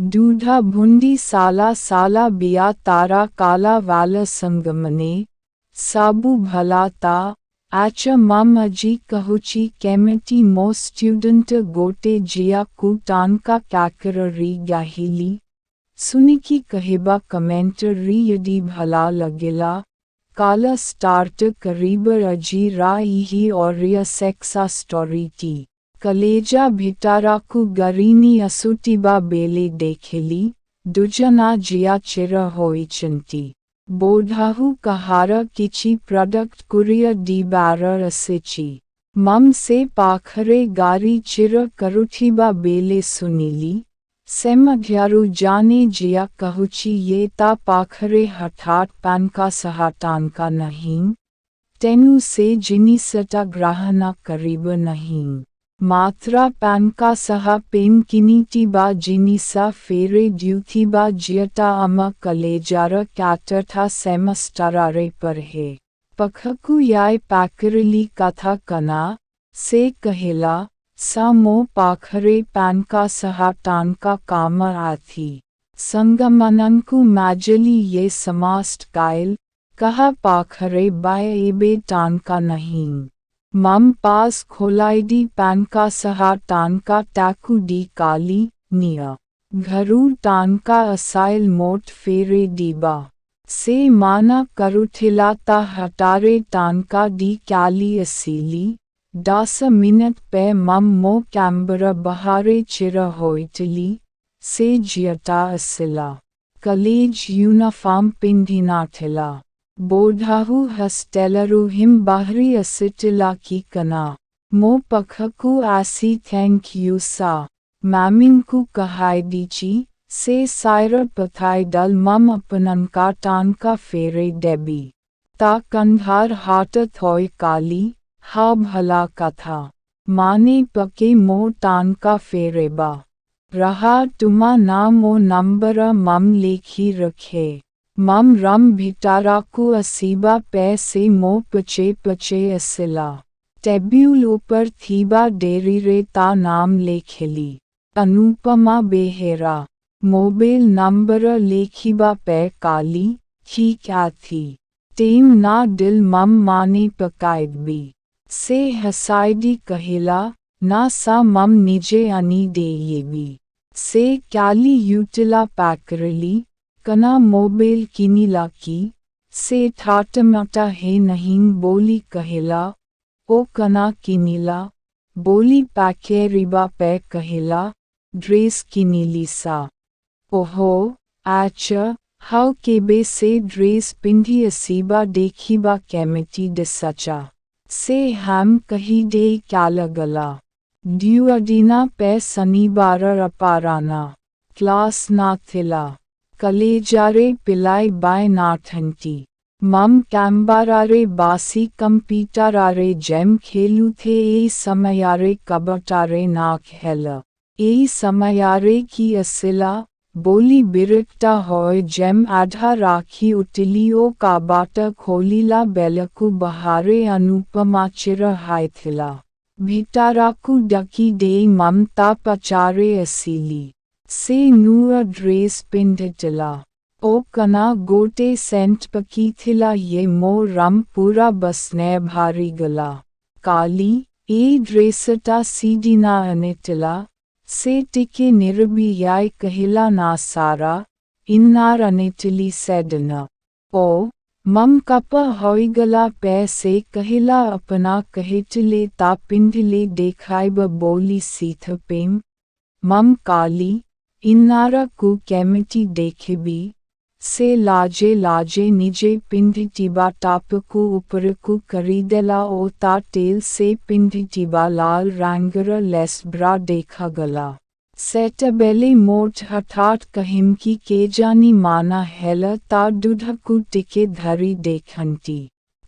दूधा भुंडी साला साला बिया तारा काला वाला संगमने, साबु भलाता, आच मम अजी कहुची केमिटी मो स्टूडेंट गोटे जिया कुटानका कैकररी गाहिली, सुनिकी कहेबा कमेंटरी यदि भला लगेला, काला स्टार्ट करीबर अजी राही और या सेक्सा स्टोरी टी। कलेजा भिटाराकु गरीनी असुटिबा बेले देखेली, दुजना जिया चिरा होइचंती। बोधाहु कहारा किची प्रोडक्ट कुरियर दी बारर असेची। मम से पाखरे गारी चिरा करुठिबा बेले सुनीली, सेमध्यारु जाने जिया कहुची ये ता पाखरे हठात पानका सहाटानका नहीं, तेनु से जिनी सटा ग्रहणा करीब नहीं। मात्रा पानका सहा पेन किनीटिबा जिनिसा फेरे ड्यूथिबा जियटा अमा कलेजारा कैटरथा सेमस्टरारे पर है। पखकु याय पाकरली कथा कना, से कहेला, सा मो पाखरे पानका सहा टानका काम आथी। संगमनंकु माजली ये समास्ट कायल, कहा पाखरे बाय एबे टानका नहीं। मम पास खोलाइडी पानका सहा टानका टाकू डी काली, निया। घरू टानका असाइल मोट फेरे डीबा। से माना करुठिलाता हटारे टानका डी काली असीली, 10 मिनट पे मम मो कैम्बरा बहारे चिरा होइटली, से जियटा असिला। कलेज यूनिफॉर्म पिंधिनाठिला। बोधाहु हस्टेलरु हिम बाहरी असिटिला की कना, मो पखकु आसी थैंक यू सा, मैमिंकु कहाई दीची, से सायर पथाई डल मम अपननका टानका फेरे डेबी। ता कंधार हाटत होय काली, हा भला कथा, माने पके मो टानका फेरेबा। रहा तुमा नाम ओ नंबरा मम लेखी रखे। मम रम भिटाराकु असीबा पे से मो पचे पचे असिला। टेब्यूल ऊपर थीबा डेरी रे ता नाम लेखेली। अनुपमा बेहेरा। मोबाइल नंबर लेखीबा पे काली, ठीक आथी। टेम ना दिल मम माने पकाइद भी। से हसाइडी कहेला, ना सा मम निजे अनी दे ये भी। से काली यूटिला पैकरली, कना मोबाइल किनीला की, से ठाटमाटा है नहीं बोली कहेला, ओ कना किनीला, बोली पैके रिबा पे कहेला, ड्रेस किनीली सा। ओहो, आचा, हाउ केबे से ड्रेस पिंधी असीबा देखीबा केमिटी डिसचा। से हम कही दे क्याला गला। ड्यूअडीना पे शनिबार अपाराना। क्लास ना थिला। कलेजारे पिलाई बाय नाठंटी। मम कैम्बारारे बासी कंपीटारारे जेम खेलू थे ए समयारे कबटारे नाक हेल। ए समयारे की असिला, बोली बिरकटा होय जेम आधा राखी उटिलियो काबाटा खोलीला बेलकु बहारे अनुपमा चिर हायथिला। भिटाराकु डकी दे ममता पचारे असीली। से नूर ड्रेस पिंधिटिला। ओ कना गोटे सेंट पकी थिला ये मो रम पूरा बसने भारी गला। काली, ए ड्रेसटा सीडीना अनिटिला, से टिके निरबी याय कहिला ना सारा, इन्नार अनिटिली सेडना। ओ, मम कपा होइगला पे से कहिला अपना कहिटिले ता पिंधिले देखाइब बोली सीथ पेम। मम काली, इन्नारा कु केमिटी देखेबी, से लाजे लाजे निजे पिंधिटिबा टापकु उपरकु करीदेला ओ ता टेल से पिंधिटिबा लाल रंगर लेस ब्रा देखा गला। सेटबेले मोट हठात कहिमकी के जानी माना हेल ता दुधकु टिके धरी देखंती।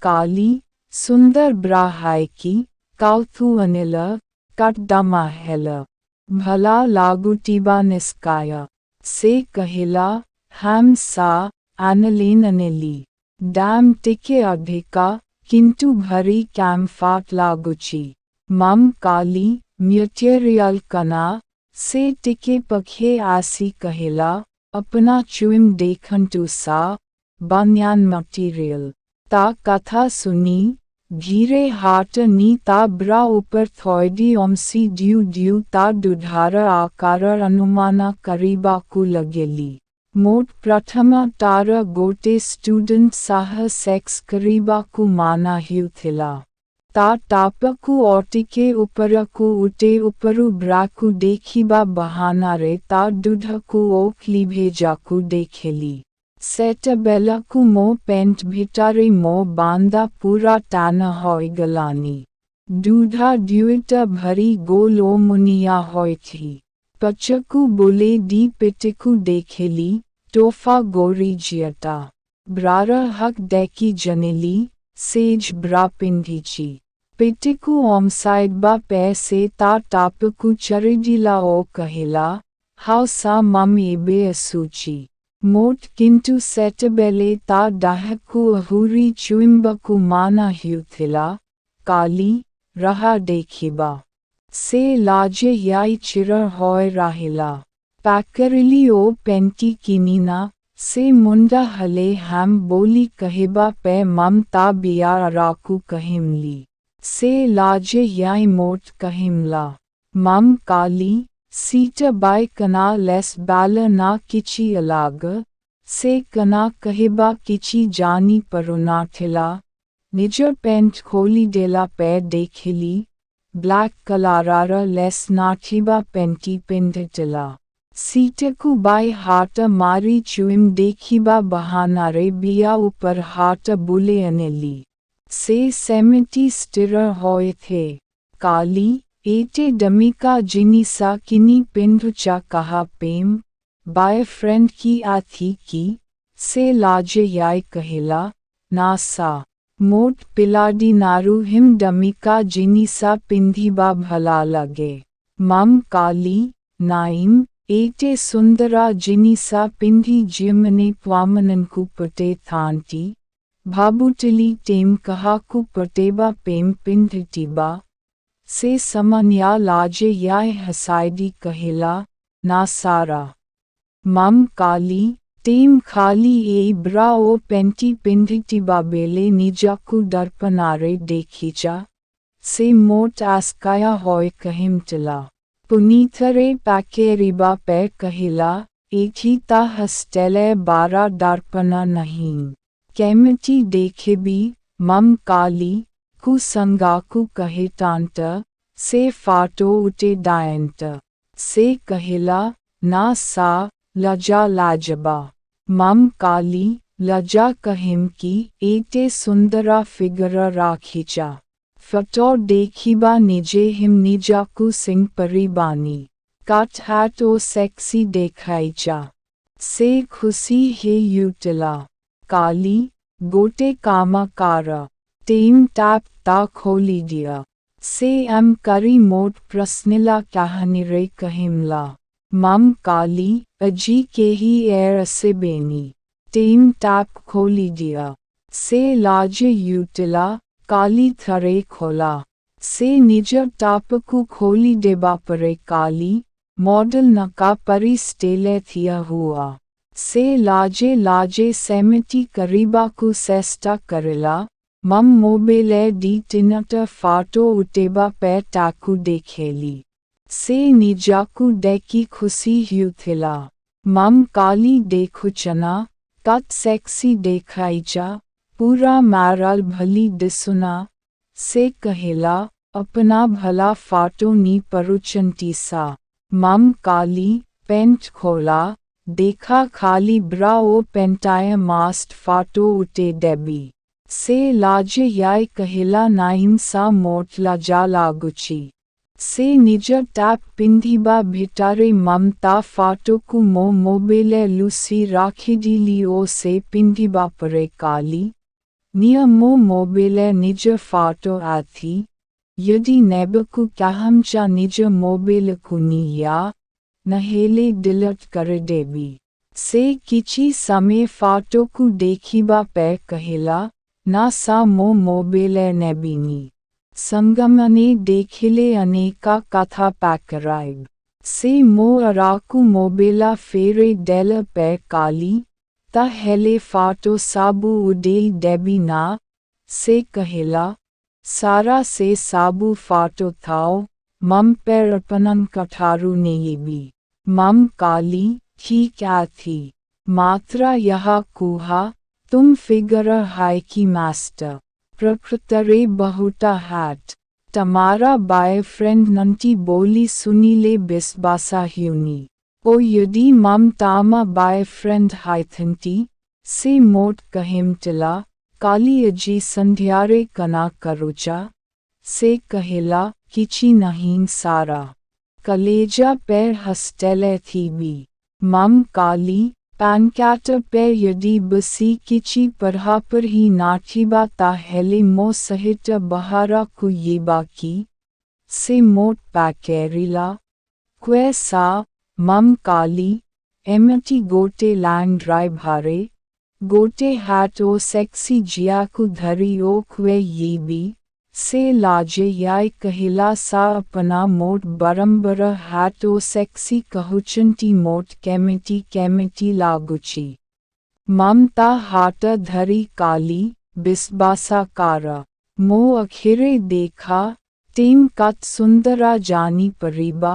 काली, सुंदर ब्रा हाय की, काउथु अनिल, कट दमा हेल। भला लागुटिबा निस्काय। से कहिला, हम सा, आनलेन अनेली। डैम टिके अधिका, किंतु भरी कैम्फाट लागुची। मम काली, मटेरियल कना, से टिके पखे आसी कहेला, अपना चुइम देखंतु सा, बान्यान मटीरियल। ता कथा सुनी, धीरे हाट नी ता ब्रा ऊपर थोड़ी ओमसी ड्यू ता दुधार आकार अनुमाना करीबा को लगेली। मोट प्रथम तार गोटे स्टूडेंट साह सेक्स करीबा को माना हिउ थिला। ता टापकु ओटिके उपरकु उटे उपरु ब्राकु देखिबा बहानारे ता दुधकु ओ क्लीभेजाकु देखेली। सेटबेलाकु मो पेंट भिटारे मो बांदा पूरा टान होय गलानी। दूधा ड्यूट भरी गोलो मुनिया होय थी। पचकु बोले दी पिटिकु देखेली, तोफा गोरी जियटा। ब्रार हक डेकी जनेली, सेज ब्रा पिंधीची। पिटिकु ओमसाइडबा पैसे ता टापकु चरिजिला ओ कहेला, हाउ सा मम एबे असूची। मोट किंतु सेटबेले ता डाहकु अहुरी चुइम्बकु माना हिउ थिला, काली, रहा देखिबा। से लाजे याई चिरर होय राहिला। पैकरिली ओ पेंटी किनीना, से मुंडा हले हम बोली कहेबा पे ममता बिया राकु कहिमली। से लाजे याई मोट कहिमला। मम काली, सीट बाय कना लेस बाल ना किची अलाग, से कना कहेबा किची जानी परुना ठिला, निजर पेंट खोली डेला पे देखिली, ब्लैक कलारार लेस नाठिबा पेंटी पिंधटिला। सीटकु बाय हाट मारी चुइम देखिबा बहानारे बिया ऊपर हाट बुले अनेली। से सेमिटी स्टिरर होय थे, काली, एटे डमिका जिनिसा किनी पिंधुचा कहा पेम, बाय फ्रेंड की आथी की, से लाजे याय कहेला, नासा। मोट पिलाडी नारू हिम डमिका जिनिसा पिंधिबा भला लगे। मम काली, नाइम, एटे सुंदरा जिनिसा पिंधी जियमने प्वामननकु पटे थांटी, भाबुटली टेम कहा कु पटेबा पेम पिंधटिबा। से समन्या लाजे याय हसाइडी कहेला, ना सारा। मम काली, टेम खाली ए ब्रा ओ पेंटी पिंधटिबा बेले निजाकु दर्पनारे देखीचा। से मोट आस्काया होय कहिमटला। पुनीथरे पैकेरिबा पे कहिला, एठी ता हस्टेले बारा दर्पना नहीं। केमिटी देखेबी, मम काली, कु संगाकु कहे टांट, से फाटो उटे डायंट। से कहिला, ना सा, लजा लाजबा। मम काली, लजा कहिम की, एटे सुंदरा फिगर राखीचा। फटो देखिबा निजे हिम निजाकु सिंह परिबानी। कट हैट ओ सेक्सी देखाईचा। से खुशी हे यूटला। काली, गोटे कामा कारा। टेम टैप ता खोली दिया। से एम करी मोट प्रश्निला कहानी रे कहिमला। मम काली, अजी के ही एर से बेनी। टेम टैप खोली दिया। से लाजे यूटला, काली थरे खोला। से निजर टापकु खोली देबा परे काली, मॉडल नका परी स्टेले थिया हुआ। से लाजे लाजे सेमिटी करीबा कु सेस्टा करेला, मम मोबेले डी टिनट फाटो उटेबा पे टाकु देखेली। से निजाकु डेकी खुशी हिउ थिला। मम काली देखुचना, कत सेक्सी देखाईचा, पूरा मैरल भली दिसुना। से कहेला, अपना भला फाटो नी परुचंटी सा। मम काली, पेंट खोला, देखा खाली ब्रा ओ पेंटाय मास्ट फाटो उटे डेबी। से लाजे याय कहेला नाइम सा मोट लाजा लागुची। से निजर टैप पिंधिबा भिटारे ममता फाटो कु मो मोबेले लूसी राखिडिली ओ से पिंधिबा परे काली। नियमो मोबेले निज फाटो आथी, यदि नेबकु कहमचा निज मोबेल कुनिया, नहेले डिलट कर देबी। से किची समय फाटो कु देखिबा पे कहेला, ना सा मो मोबेले नेबिनी। संगमने देखिले अनेका कथा पैकराइब। Se mo araku mobela fere della pe kali, ta hele fato sabu udei debi na, se kahela, sara se sabu fato thao, mam per arpanan katharu neyebi. Mam kali, ठीक थी मात्रा यह कुहा तुम फिगर हाय की master प्रकृतरे बहुता hat तमारा boyfriend नंटी बोली सुनीले बिस्बासा ह्यूनी ओ यदि मम तामा बॉयफ्रेंड हाइथंती से मोट कहिम टिला काली अजी संध्यारे कना करोचा से कहेला किची नहीं सारा कलेजा पैर हस्टेले थी बी मम काली पैनकैटर पे यदि बसी किची पढ़ा पर ही नाठीबा ता हेले मो सहित बहारा कु ये बाकी से मोट पैकेरिला क्वे सा मम काली एमटी गोटे लैंड ड्राइव हारे गोटे हैट ओ सेक्सी जिया कु धरी ओ क्वे ये भी से लाजे याय कहिला सा अपना मोट बरम्बर हैटो सेक्सी कहुचंटी मोट केमिटी लागुची ममता हाट धरी काली बिस्बासा कारा मो अखिरे देखा टेम कत सुंदरा जानी परिबा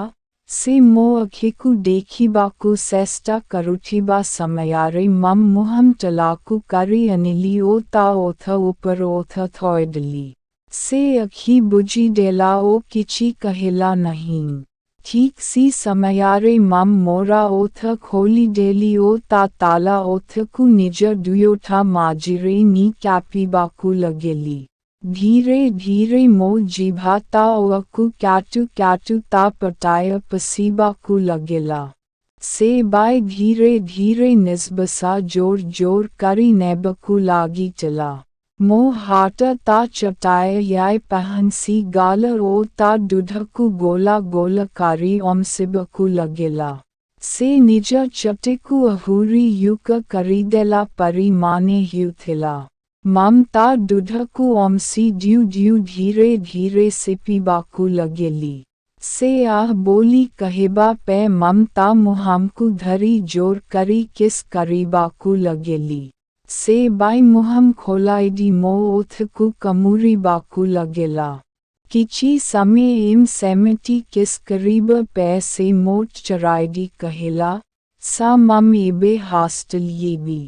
से मो अखिकु देखिबाकु सेस्टा करुठिबा समयारे मम मुहम तलाकु करी अनिली ओता ओथ ऊपर ओथ थोइडली से अखी बुझी डेला ओ किची कहिला नहीं ठीक सी समयारे मम मोरा ओथ खोली डेली ओ ता ताला ओथ कु निज दुयोठा माजिरे नी कैपीबाकु लगेली धीरे धीरे मो जीभा ता ओअकु कैटु ता पटाय पसीबाकु लगेला से बाय धीरे धीरे निस्बसा जोर करी नेबकु लागी चला मो हाट ता चटाय याय पहनसी गाल ओ ता दुधकु गोला कारी ओमसिबकु लगेला से निज चटेकु अहुरी युक करीदेला परी माने ह्यूथिला मम ता दुधकु ओमसी ड्यू धीरे धीरे सिपीबाकु लगेली से आह बोली कहेबा पे मम ता मुहामकु धरी जोर करी किस करीबाकु लगेली से बाई मुहम खोलाइडी मो ओथकु कमूरी बाकु लगेला किची समय एम सेमेटी किस करीब पै से मोट चराइडी कहेला सा मम एबे हास्टल ये भी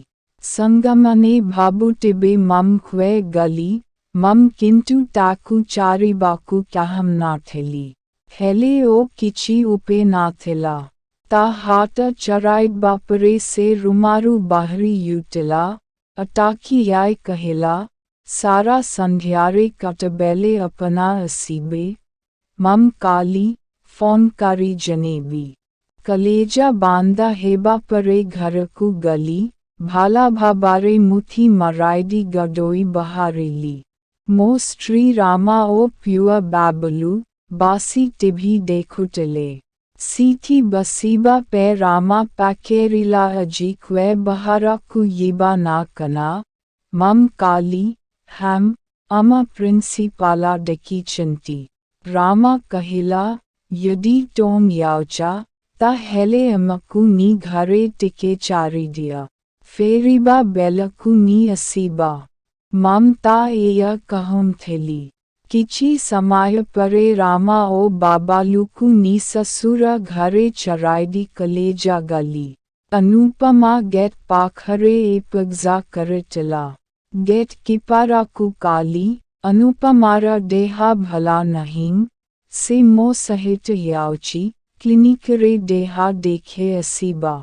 संगमने भाबु टिबे मम ख्वे गली मम किंतु ताकु चारी बाकु कहम ना थेली हेले ओ किची उपे ना थेला ता हाट चराइड बापरे से रुमारू बाहरी यूटिला अटाकी याय कहेला सारा संध्यारे कटबेले अपना असीबे मम काली फोन कारी जनेबी कलेजा बांदा हेबा परे घर कु गली भाला भाबारे मुथी मराइडी गडोई बहारेली मो श्री रामा ओ प्युआ बाबलू बासी टिभी देखुटले सीथी बसीबा पे रामा पैकेरिला अजी क्वे बहारा कु येबा ना कना मम काली हम अमा प्रिंसिपाला डकी चंटी रामा कहिला यदि टोम यावचा ता हेले अमकु नी घरे टिके चारी दिया फेरीबा बेलकु नी असीबा मम ता एया कहम थेली किची समय परे रामा ओ बाबालुकु नी ससुरा घरे चराइडी कलेजा गली अनुपमा गेट पाखरे एपग्जा करे चला गेट कीपारा कु काली अनुपमारा देहा भला नहीं से मो सहित यावची क्लिनिकरे देहा देखे असीबा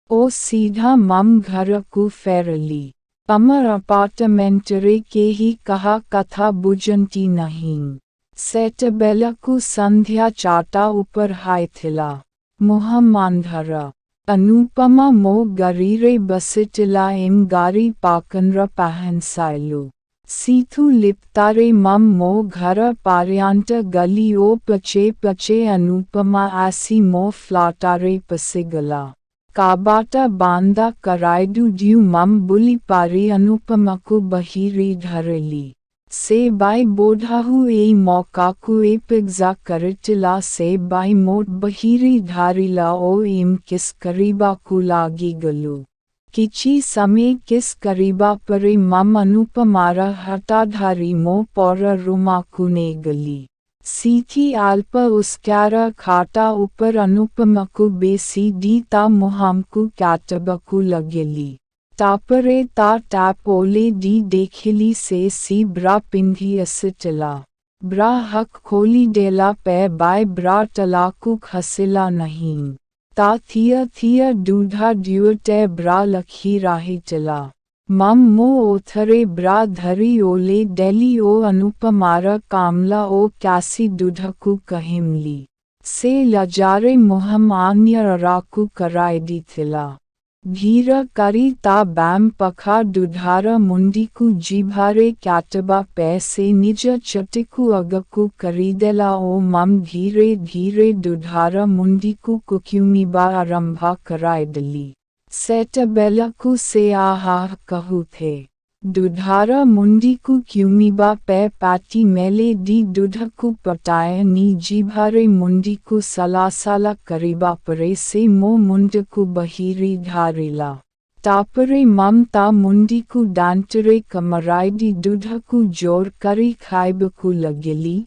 ओ सीधा मम घर कु फेरली अमर अपार्टमेंटरे के ही कहा कथा बुझंती नहीं सेटबेलकु संध्या चाटा ऊपर हाय थिला मुहम आंधरा अनुपमा मो गरीरे बसिटिला एम गारी पाकनर पहन साइलु सीथु लिप्तारे मम मो घर पार्यांट गली ओ पचे अनुपमा ऐसी मो फ्लाटारे पसिगला काबाटा बांदा कराइडू ड्यू मम बुली पारी अनुपमकु बहिरी धरली से बाई बोधाहु ए मौकाकु ए पिग्जा करटिला से बाई मोट बहिरी धारिला ओ एम किस करीबा कु लागी गलु किची समय किस करीबा परे मम अनुपमारा हटाधारी मो पौर रुमाकु ने गली सीथी अल्प उस्क्यारा खाटा ऊपर अनुपमकु बेसी दी ता मुहामकु कैटबकु लगेली तापरे ता टैप ओले दी देखिली से सी ब्रा पिंधी असिटला ब्रा हक खोली डेला पे बाय ब्रा टलाकु खसिला नहीं ता थिया दूधा ड्यूटे ब्रा लखी राही चला मम मो ओथरे ब्रा धरी ओले डेली ओ अनुपमारा कामला ओ कैसी दूधकु कहिमली से लजारे मुहम आन्य राकु कराय दी थिला धीर करी ता बैम पखा दुधारा मुंडीकु जीभारे कैटबा पैसे निज चटिकु अगकु करीदेला ओ मम धीरे धीरे दुधारा मुंडीकु कुक्युमीबा आरंभा कराय दली सेटबेलकु से आहा कहु थे दुधारा मुंडीकु क्यूमीबा पे पाटी मेले दी दुधकु पटाय नी जीभारे मुंडीकु सलासाला करीबा परे से मो मुंडकु बहिरी धारिला तापरे मम ता मुंडीकु डांटरे कमराइडी दुधकु जोर करी खाइबकु लगेली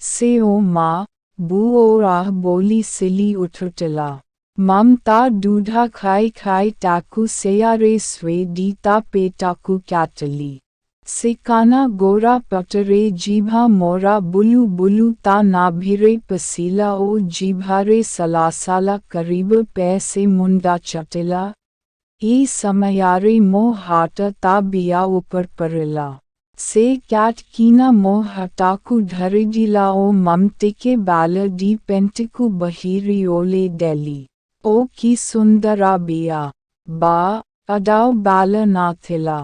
से ओ माँ बू ओ आह बोली सिली उठटला मम ता दूधा खाई खाई टाकू सेयारे स्वे दी ता पेटाकु कैटली से काना गोरा पटरे जीभा मोरा बुलू बुलू ता नाभिरे पसीला ओ जीभारे सलासाला करीब पैसे मुंडा चटला ए समयारे मो हाट ता बिया ऊपर परला से कैट कीना मो हटाकु धरिजिला ओ मम टिके बाल दी पेंटिकु बहिरी ओले डेली ओ की सुंदरा बिया बा अडाव बाल ना थिला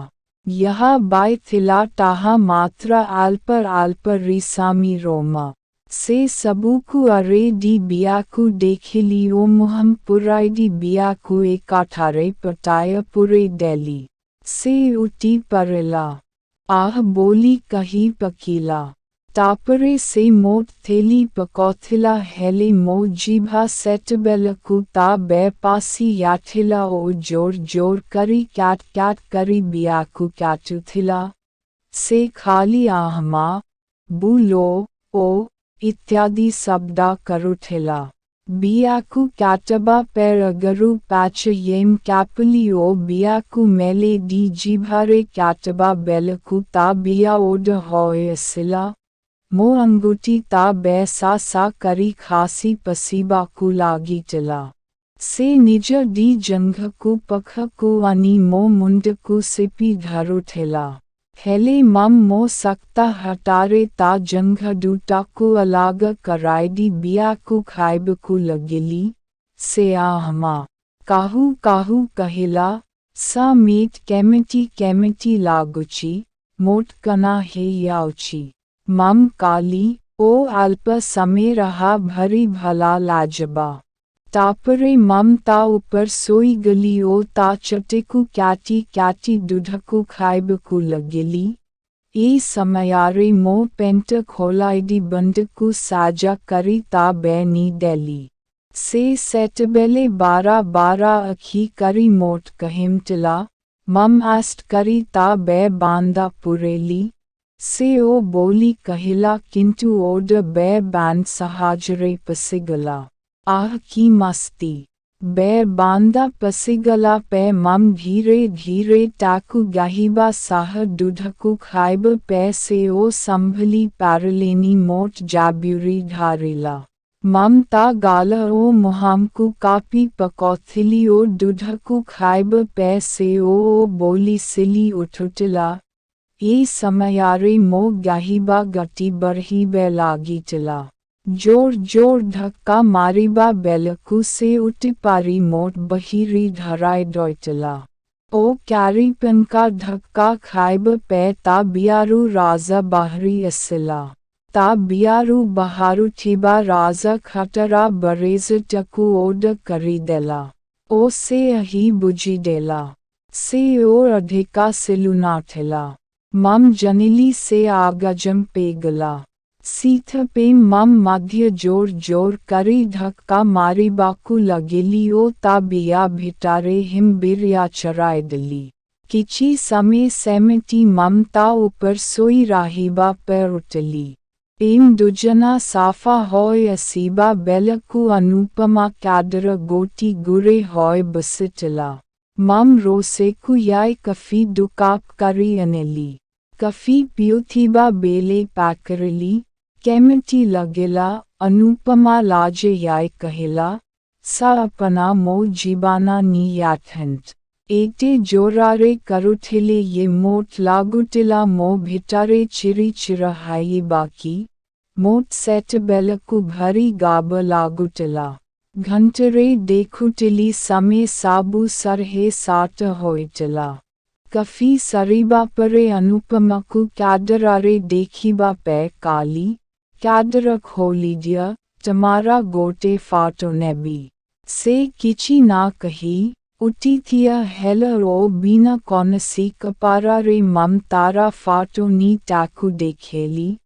यह बाय थिला टाहा मात्रा अल्प रिसामी रोमा से सबूकु अरे दी बियाकु देखिली ओ मुहम पुराई दी बियाकु एकाठारे पटाय पुरे डेली से उठी परला आह बोली कही पकीला तापरे से मोट थेली पकौथिला हेले मो जीभा सेटबेलकु ता बे पासी याठिला ओ जोर जोर करी कैट करी बियाकु कैटु थिला से खाली आहमा बुलो ओ इत्यादि शब्दा करुठिला बियाकु कैटबा पैर अगरु पैच येम कैपली ओ बियाकु मेले दी जीभारे कैटबा बेलकु ता बिया ओड होए सिला मो अंगूठी ता बैसा सा करी खासी पसीबा कु लागी चला से निज दी जंघ कु पख कु अनि मो मुंड कु सिपी धरु ठेला हेले मम मो सकता हटारे ता जंघ दूटा कु अलाग कराइडी बिया कु खाइब कु लगेली से आहमा काहू काहू कहिला सा मीट केमिटी लागुची मोट कना हे याउची मम काली ओ अल्प समय रहा भरी भला लाजबा तापरे मम ता ऊपर सोई गली ओ ता चटेकु कैटी दूधकु खाइबकु लगेली ए समयारे मो पेंट खोलाइडी बंडकु साजा करी ता बैनी डेली से सेटबेले बारा अखी करी मोट कहिमटला मम आस्ट करी ता बे बांदा पुरेली से ओ बोली कहिला किंतु ओड बे बैंड सहाजरे पसिगला आह की मस्ती बे बांदा पसिगला पे मम धीरे धीरे टाकु गाहिबा साह दूधकु खाइब पे से ओ संभली पैरलेनी मोट जाब्यूरी धारिला मम ता गाल ओ मुहामकु कापी पकौथिली ओ दूधकु खाइब पे से ओ बोली सिली उठुटला ए समयारे मो गाहिबा गति बढ़ी बे लागी चला जोर धक्का मारिबा बेलकु से उठ पारी मोट बहिरी धराय डोइटला ओ कैरीपन का धक्का खाइब पे ता बियारू राजा बाहरी असिला ता बियारू बहारू ठिबा राजा खटरा बरेज टकु ओड करी देला ओ से अही बुझी देला से और अधिका सिलुना ठेला मम जनिली से आगजम पे गला। सीथ पे मम मध्य जोर जोर करी धक्का मारी बाकू लगेली ओ ता बिया भिटारे हिम बिरिया चराय दली। किची समय सेमती ममता ऊपर सोई राहिबा पर उठली। पेम दुजना साफा होय असीबा बेलकु अनुपमा कैडर गोटी गुरे होय बसिटला। मम रोसेकु याय कफी दुकाप करी अनेली। कफी पियोथीबा बेले पैकरली। केमटी लगेला अनुपमा लाजे याय कहेला। सा अपना मो जीबाना नी याथंत। एटे जोरारे करुठिले ये मोट लागुटिला मो भिटारे चिरी चिरहाई बाकी। मोट सेट बेलकु भरी गाब लागुटिला। घंटरे देखुटिली समय साबु सरहे साट होइटिला। कफी सरीबा परे अनुपमकु कैडरारे देखीबा पे काली। कैडर खोलीजिया तमारा गोटे फाटो नेबी। से किची ना कही। उठी थिया हेलर ओ बीना कौनसी कपारा रे मम तारा फाटो नी टाकू देखेली।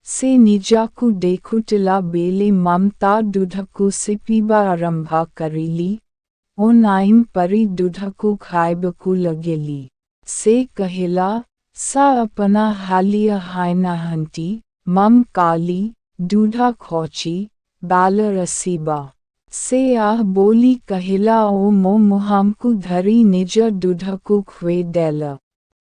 से निजाकू देखुटिला बेले ममता दुधकू सिपीबा आरंभा करीली। ओ नाइम परी दुधकू खाइबकू लगेली। से कहेला, सा अपना हालिया हायना हंटी, मम काली, दूधा खोची, बाल रसीबा। से आह बोली कहिला ओ मो मुहामकु धरी निज दूधकु ख्वे देला।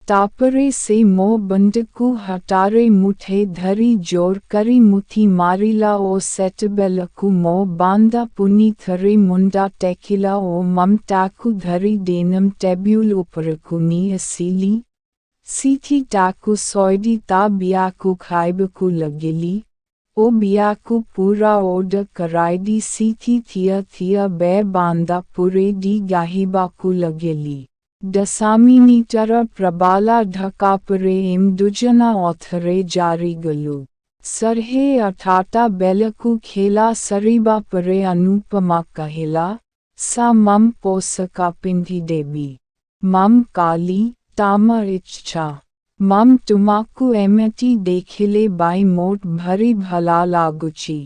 तापरे से मो बंदकु हटारे मुठे धरी जोर करी मुथी मारिला ओ सेटबेलकु मो बांदा पुनी थरे मुंडा टेकिला ओ मम टाकु धरी देनम टेब्यूल उपरकु नी असीली। सीथी टाकु सोयडी ता बियाकु खाइबकु लगेली। ओ बियाकु पूरा ओड कराइडी सीथी थिया बे बांदा पुरे डी गाहिबाकु लगेली। दसामीनी टर प्रबाला ढकापरे एम दुजना औथरे जारी गलु। सरहे अठाटा बेलकु खेला सरीबा परे अनुपमा कहेला। सा मम पोसका पिंधी देबी। मम काली, तामा इच्छा। मम तुमाकु एमती देखिले बाई मोट भरी भला लागुची।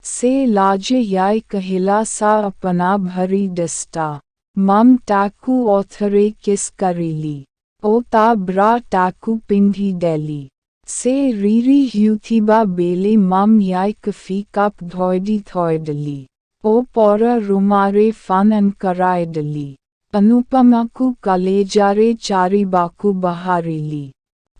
से लाजे याय कहिला सा अपना भरी डस्टा। मम टाकू औथरे किस करीली। ओ ता ब्रा टाकू पिंधी डेली। से रीरी ह्यूथीबा बेले मम याय कफी कप धोयडी थोयडली। ओ पौरा रुमारे फानन करायडली। अनुपमाकु कलेजारे चारी बाकू बहारीली।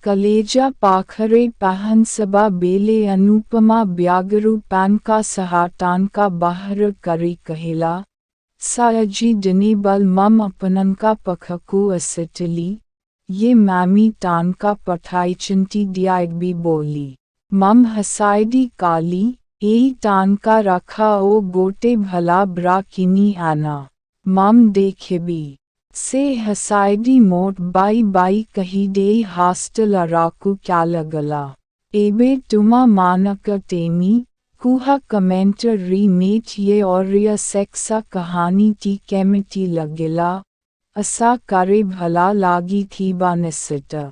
कलेजा पाखरे पहन सबा बेले अनुपमा ब्यागरु पैन का सहाटान का बाहर करी कहिला। सायजी डनी बल मम अपनन का पखकु असिटली। ये मैमी टान का पठाई चिंटी दियाग भी बोली। मम हसाइडी काली, एई टान का रखा ओ गोटे भला ब्रा किनी आना। मम देखेबी। से हसाइडी मोट बाई कही दे हास्टल अराकु क्या लगला। एबे तुमा मानक टेमी, कुहा कमेंटर रीमेट ये और या सेक्सा कहानी टी केमिटी लगेला। असा करे भला लागी थी बानिसिटा।